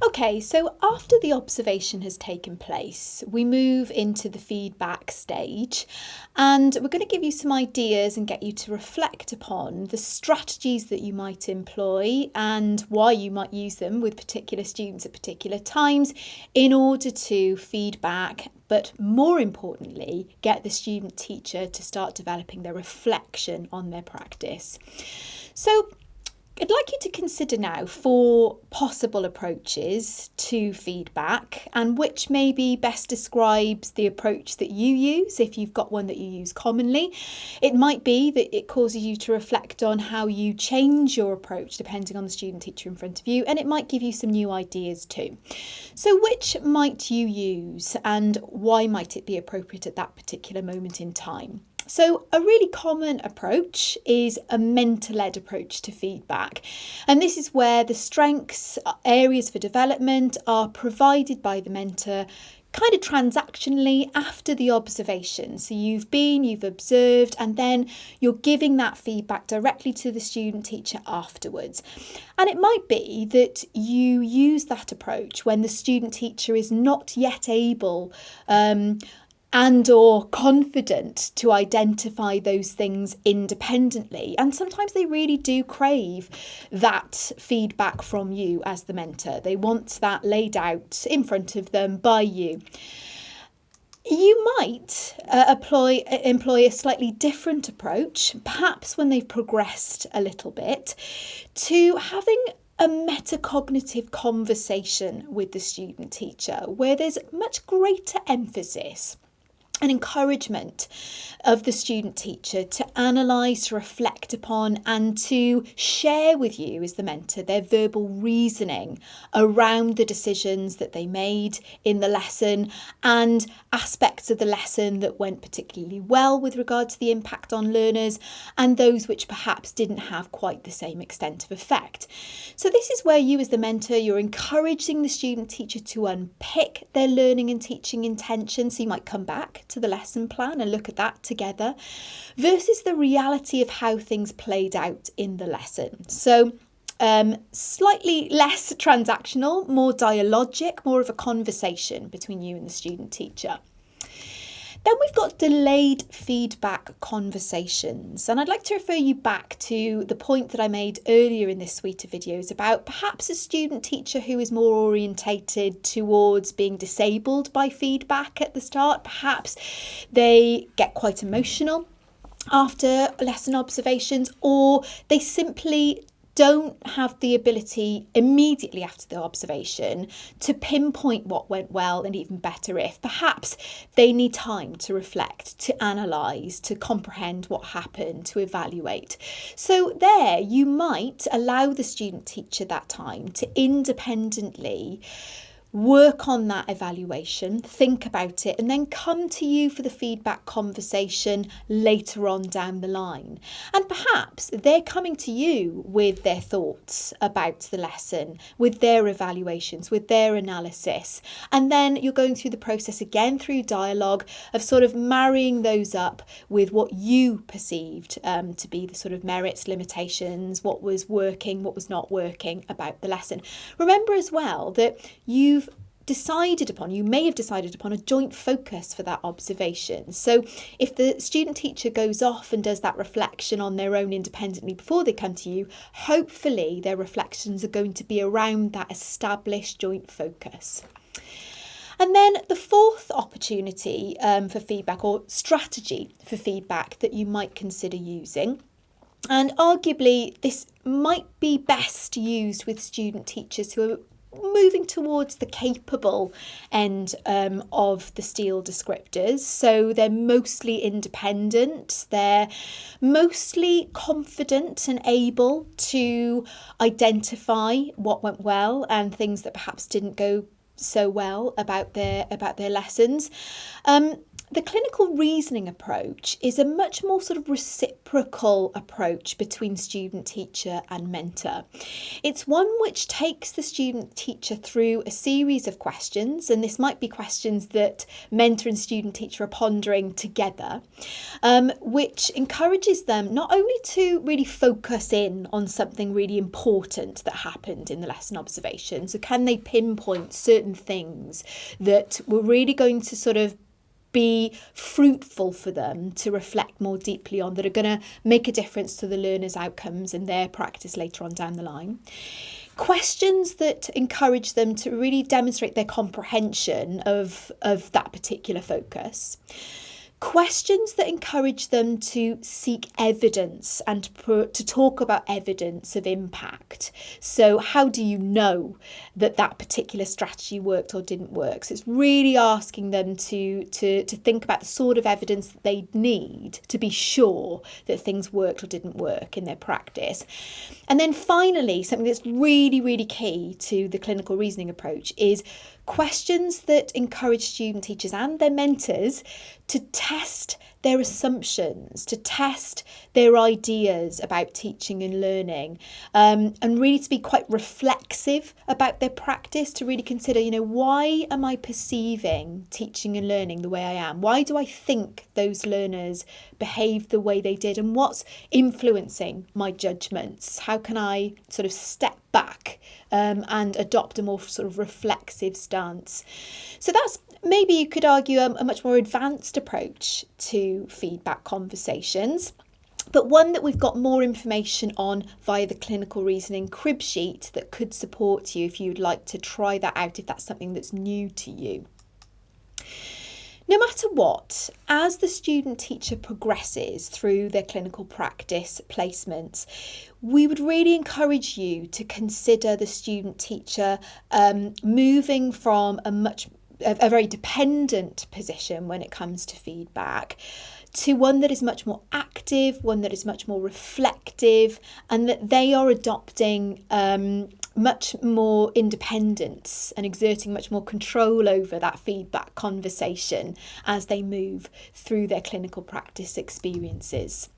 Okay, so after the observation has taken place, we move into the feedback stage, and we're going to give you some ideas and get you to reflect upon the strategies that you might employ and why you might use them with particular students at particular times in order to feedback, but more importantly, get the student teacher to start developing their reflection on their practice. So I'd like you to consider now 4 possible approaches to feedback, and which maybe best describes the approach that you use if you've got one that you use commonly. It might be that it causes you to reflect on how you change your approach depending on the student teacher in front of you, and it might give you some new ideas too. So which might you use and why might it be appropriate at that particular moment in time? So a really common approach is a mentor-led approach to feedback. And this is where the strengths, areas for development are provided by the mentor kind of transactionally after the observation. So you've observed, and then you're giving that feedback directly to the student teacher afterwards. And it might be that you use that approach when the student teacher is not yet able and or confident to identify those things independently. And sometimes they really do crave that feedback from you as the mentor. They want that laid out in front of them by you. You might employ a slightly different approach, perhaps when they've progressed a little bit, to having a metacognitive conversation with the student teacher where there's much greater emphasis an encouragement of the student teacher to analyse, to reflect upon, and to share with you as the mentor their verbal reasoning around the decisions that they made in the lesson and aspects of the lesson that went particularly well with regard to the impact on learners and those which perhaps didn't have quite the same extent of effect. So this is where you as the mentor, you're encouraging the student teacher to unpick their learning and teaching intentions. So you might come back to the lesson plan and look at that together versus the reality of how things played out in the lesson. So slightly less transactional, more dialogic, more of a conversation between you and the student teacher. Then we've got delayed feedback conversations, and I'd like to refer you back to the point that I made earlier in this suite of videos about perhaps a student teacher who is more orientated towards being disabled by feedback at the start. Perhaps they get quite emotional after lesson observations, or they simply don't have the ability immediately after the observation to pinpoint what went well, and even better if perhaps they need time to reflect, to analyse, to comprehend what happened, to evaluate. So there you might allow the student teacher that time to independently work on that evaluation, think about it, and then come to you for the feedback conversation later on down the line. And perhaps they're coming to you with their thoughts about the lesson, with their evaluations, with their analysis. And then you're going through the process again through dialogue of sort of marrying those up with what you perceived to be the sort of merits, limitations, what was working, what was not working about the lesson. Remember as well that you may have decided upon a joint focus for that observation. So if the student teacher goes off and does that reflection on their own independently before they come to you, hopefully their reflections are going to be around that established joint focus. And then the fourth opportunity for feedback, or strategy for feedback that you might consider using, and arguably this might be best used with student teachers who are moving towards the capable end of the STEEL descriptors. So they're mostly independent, they're mostly confident and able to identify what went well and things that perhaps didn't go so well about their lessons. The clinical reasoning approach is a much more sort of reciprocal approach between student, teacher and mentor. It's one which takes the student teacher through a series of questions, and this might be questions that mentor and student teacher are pondering together, which encourages them not only to really focus in on something really important that happened in the lesson observation, so can they pinpoint certain things that were really going to sort of be fruitful for them to reflect more deeply on, that are going to make a difference to the learners' outcomes and their practice later on down the line. Questions that encourage them to really demonstrate their comprehension of that particular focus. Questions that encourage them to seek evidence and to talk about evidence of impact. So how do you know that that particular strategy worked or didn't work? So it's really asking them to think about the sort of evidence that they need to be sure that things worked or didn't work in their practice. And then finally, something that's really, really key to the clinical reasoning approach is questions that encourage student teachers and their mentors to test their assumptions, to test their ideas about teaching and learning, and really to be quite reflexive about their practice, to really consider, why am I perceiving teaching and learning the way I am? Why do I think those learners behave the way they did? And what's influencing my judgments? How can I sort of step back and adopt a more sort of reflexive stance? So that's, maybe you could argue, a much more advanced approach to feedback conversations, but one that we've got more information on via the clinical reasoning crib sheet that could support you if you'd like to try that out, if that's something that's new to you. No matter what, as the student teacher progresses through their clinical practice placements, we would really encourage you to consider the student teacher moving from a very dependent position when it comes to feedback to one that is much more active, one that is much more reflective, and that they are adopting much more independence and exerting much more control over that feedback conversation as they move through their clinical practice experiences.